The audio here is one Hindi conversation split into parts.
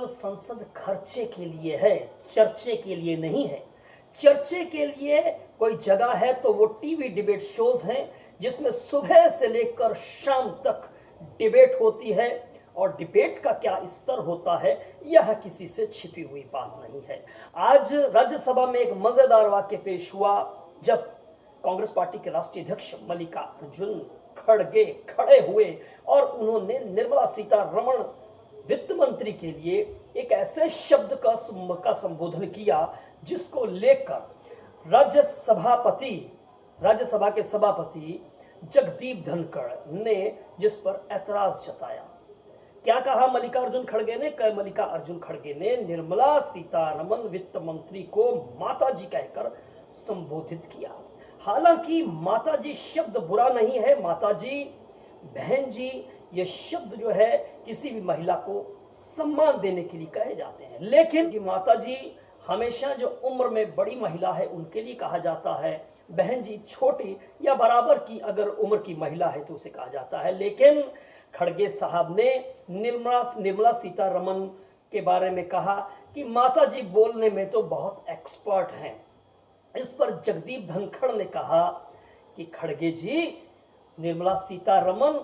केवल संसद खर्चे के लिए है, चर्चे के लिए नहीं है। चर्चे के लिए कोई जगह है तो वो टीवी डिबेट शोज हैं, जिसमें सुबह से लेकर शाम तक डिबेट होती है। और डिबेट का क्या स्तर होता है, यह किसी से छिपी हुई बात नहीं है। आज राज्यसभा में एक मजेदार वाक्य पेश हुआ, जब कांग्रेस पार्टी के राष्ट्रीय अध्यक्ष मल्लिकार्जुन खड़गे खड़े हुए और उन्होंने निर्मला सीतारमण वित्त मंत्री के लिए एक ऐसे शब्द का संबोधन किया जिसको लेकर राज्यसभा के सभापति जगदीप धनखड़ ने जिस पर ऐतराज जताया। क्या कहा मल्लिकार्जुन खड़गे ने निर्मला सीतारमण वित्त मंत्री को माताजी कहकर संबोधित किया। हालांकि माताजी शब्द बुरा नहीं है, माताजी, बहन जी, ये शब्द जो है किसी भी महिला को सम्मान देने के लिए कहे जाते हैं। लेकिन माताजी हमेशा जो उम्र में बड़ी महिला है उनके लिए कहा जाता है, बहन जी छोटी या बराबर की अगर उम्र की महिला है तो उसे कहा जाता है। लेकिन खड़गे साहब ने निर्मला सीतारमण के बारे में कहा कि माताजी बोलने में तो बहुत एक्सपर्ट हैं। इस पर जगदीप धनखड़ ने कहा कि खड़गे जी, निर्मला सीतारमण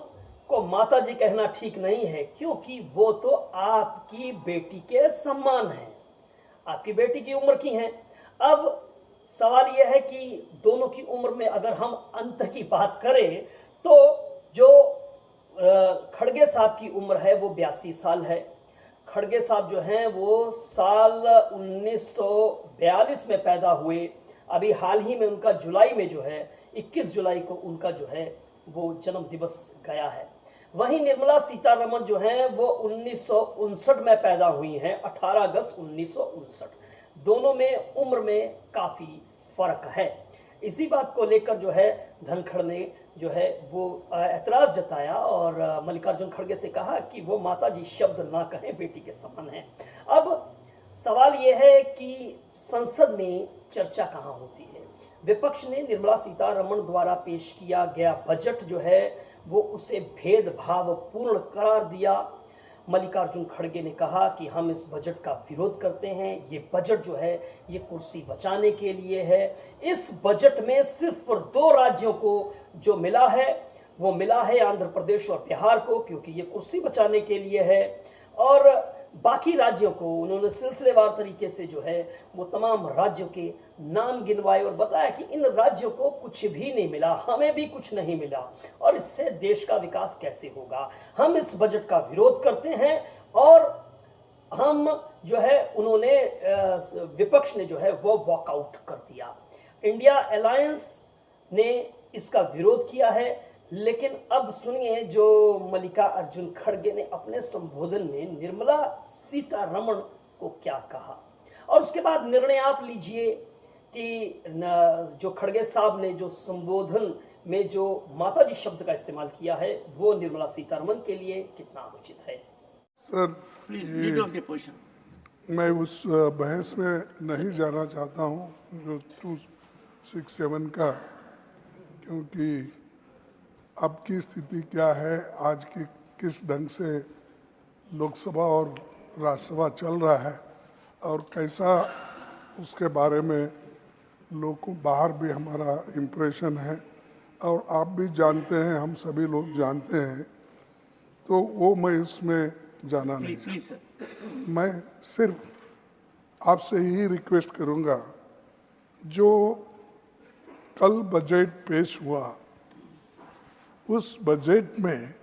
को माताजी कहना ठीक नहीं है, क्योंकि वो तो आपकी बेटी के समान है, आपकी बेटी की उम्र की हैं। अब सवाल यह है कि दोनों की उम्र में अगर हम अंतर की बात करें तो जो खड़गे साहब की उम्र है वो 82 साल है। खड़गे साहब जो हैं वो साल 1942 में पैदा हुए। अभी हाल ही में उनका जुलाई में जो है 21 जुलाई को उनका जो है वो जन्म दिवस गया है। वहीं निर्मला सीतारमण जो हैं वो 1959 में पैदा हुई हैं, 18 अगस्त 1959। दोनों में उम्र में काफी फर्क है। इसी बात को लेकर जो है धनखड़ ने जो है वो ऐतराज जताया और मल्लिकार्जुन खड़गे से कहा कि वो माताजी शब्द ना कहें, बेटी के समान है। अब सवाल यह है कि संसद में चर्चा कहाँ होती है। विपक्ष ने निर्मला सीतारमण द्वारा पेश किया गया बजट जो है वो उसे भेदभाव पूर्ण करार दिया। मल्लिकार्जुन खड़गे ने कहा कि हम इस बजट का विरोध करते हैं। ये बजट जो है ये कुर्सी बचाने के लिए है। इस बजट में सिर्फ 2 राज्यों को जो मिला है वो मिला है आंध्र प्रदेश और बिहार को, क्योंकि ये कुर्सी बचाने के लिए है। और बाकी राज्यों को उन्होंने सिलसिलेवार तरीके से जो है वो तमाम राज्यों के नाम गिनवाए और बताया कि इन राज्यों को कुछ भी नहीं मिला, हमें भी कुछ नहीं मिला और इससे देश का विकास कैसे होगा। हम इस बजट का विरोध करते हैं और हम जो है उन्होंने विपक्ष ने जो है वो वॉकआउट कर दिया। इंडिया अलायंस ने इसका विरोध किया है। लेकिन अब सुनिए जो मल्लिकार्जुन खड़गे ने अपने संबोधन में निर्मला सीतारमण को क्या कहा और उसके बाद निर्णय आप लीजिए कि जो खड़गे साहब ने जो संबोधन में जो माताजी शब्द का इस्तेमाल किया है वो निर्मला सीतारमण के लिए कितना उचित है। Sir please lead of the position. मैं उस बहस में नहीं जाना चाहता हूं जो 267 का, क्योंकि अब की स्थिति क्या है, आज की किस ढंग से लोकसभा और राज्यसभा चल रहा है और कैसा उसके बारे में लोगों बाहर भी हमारा इम्प्रेशन है और आप भी जानते हैं, हम सभी लोग जानते हैं, तो वो मैं इसमें जाना नहीं। प्लीज सर, मैं सिर्फ आपसे ही रिक्वेस्ट करूंगा, जो कल बजट पेश हुआ उस बजट में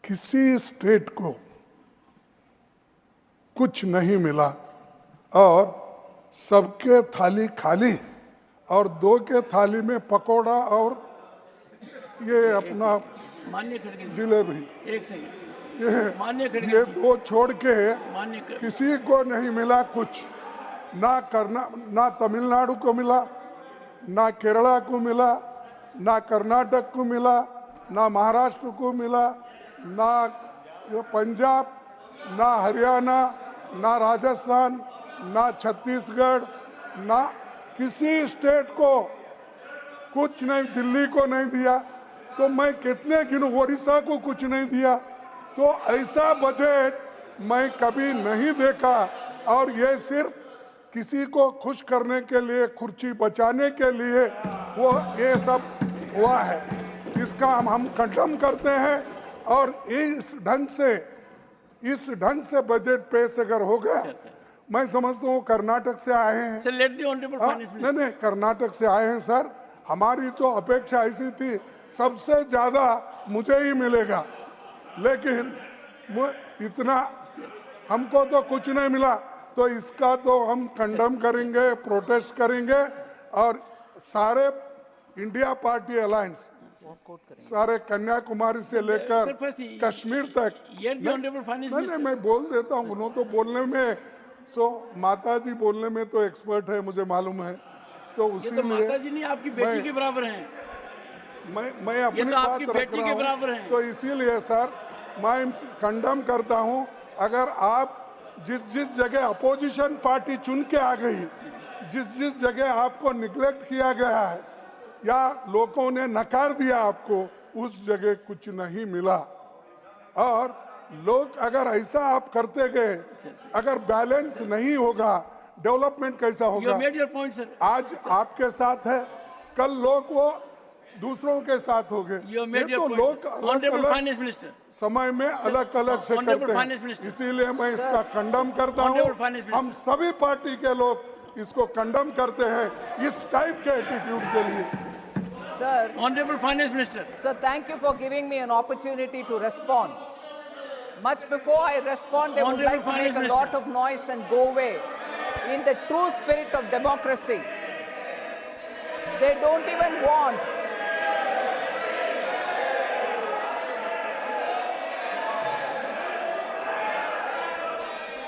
किसी स्टेट को कुछ नहीं मिला और सबके थाली खाली और 2 के थाली में पकोड़ा और ये अपना मान्य खड़गे जिलेबी, एक सेकंड, ये मान्य खड़गे 2 छोड़ के मान्य किसी को नहीं मिला कुछ। ना तमिलनाडु को मिला, ना केरला को मिला, ना कर्नाटक को मिला, ना महाराष्ट्र को मिला, ना पंजाब, ना हरियाणा, ना राजस्थान, ना छत्तीसगढ़, ना किसी स्टेट को कुछ नहीं, दिल्ली को नहीं दिया। तो मैं कितने गिनूं, ओडिशा को कुछ नहीं दिया। तो ऐसा बजट मैं कभी नहीं देखा। और ये सिर्फ किसी को खुश करने के लिए, कुर्सी बचाने के लिए वो ये सब हुआ है। इसका हम कंडम करते हैं। और इस ढंग से बजट पेश अगर हो गया, मैं समझता हूँ कर्नाटक से आए हैं। Sir let the honourable finance minister. नहीं, कर्नाटक से आए हैं सर। हमारी तो अपेक्षा ऐसी थी सबसे ज्यादा मुझे ही मिलेगा, लेकिन इतना हमको तो कुछ नहीं मिला। तो इसका तो हम कंडम करेंगे, प्रोटेस्ट करेंगे। और सारे इंडिया पार्टी अलायंस, सारे कन्याकुमारी से लेकर कश्मीर तक। Yet the honorable finance नहीं, मैं बोल देता हूँ। उन्होंने तो बोलने में, माता जी बोलने में तो एक्सपर्ट है, मुझे मालूम है। तो ये तो माता जी नहीं, आपकी बेटी के बराबर हैं। मैं अपनी तो बात आपकी रख बेटी रहा के हूं। बराबर हैं। तो इसीलिए सर मैं कंडम करता हूं। अगर आप जिस जगह अपोजिशन पार्टी चुन के आ गई, जिस जगह आपको निग्लेक्ट किया गया है या लोगों ने नकार दिया आपको, उस जगह कुछ नहीं मिला। और लोग अगर ऐसा आप करते गए, अगर बैलेंस नहीं होगा, डेवलपमेंट कैसा You होगा? have made your point, sir. आज आपके साथ है, कल लोग वो दूसरों के साथ हो गए। You have ये made your तो point, लोग sir. अलग Honorable अलग finance minister. समय में अलग अलग से Honorable करते finance हैं। minister. इसीलिए मैं इसका कंडम करता Honorable हूँ। finance minister. हम सभी पार्टी के लोग इसको कंडम करते हैं, इस टाइप के एटीट्यूड के लिए। Sir, Honorable finance minister. sir, thank you for giving me an opportunity to respond. Much before I respond, they would Honorable like to make Finance a lot Minister. of noise and go away. In the true spirit of democracy, they don't even want.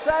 Sir,